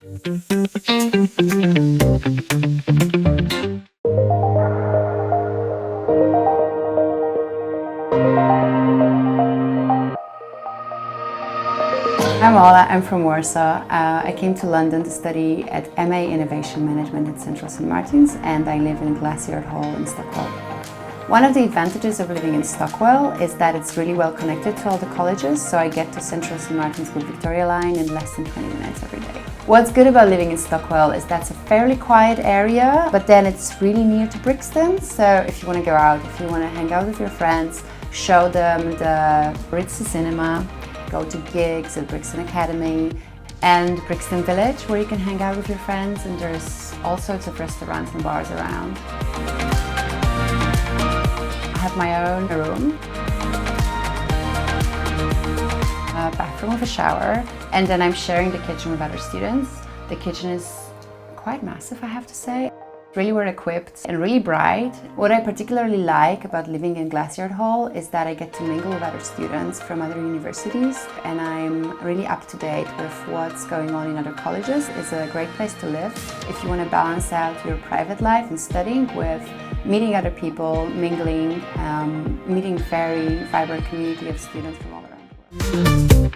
I'm Ola, I'm from Warsaw. I came to London to study at MA Innovation Management at Central St. Martin's, and I live in Glassyard Hall in Stockwell. One of the advantages of living in Stockwell is that it's really well connected to all the colleges, so I get to Central St. Martin's with Victoria Line in less than 20 minutes every day. What's good about living in Stockwell is that's a fairly quiet area, but then it's really near to Brixton, so if you want to go out, if you want to hang out with your friends, show them the Ritzy Cinema, go to gigs at Brixton Academy and Brixton Village, where you can hang out with your friends, and there's all sorts of restaurants and bars around. I have my own room, a bathroom with a shower, and then I'm sharing the kitchen with other students. The kitchen is quite massive, I have to say. Really well equipped and really bright. What I particularly like about living in Glassyard Hall is that I get to mingle with other students from other universities, and I'm really up to date with what's going on in other colleges. It's a great place to live if you want to balance out your private life and studying with meeting other people, mingling, meeting very vibrant community of students from all around the world.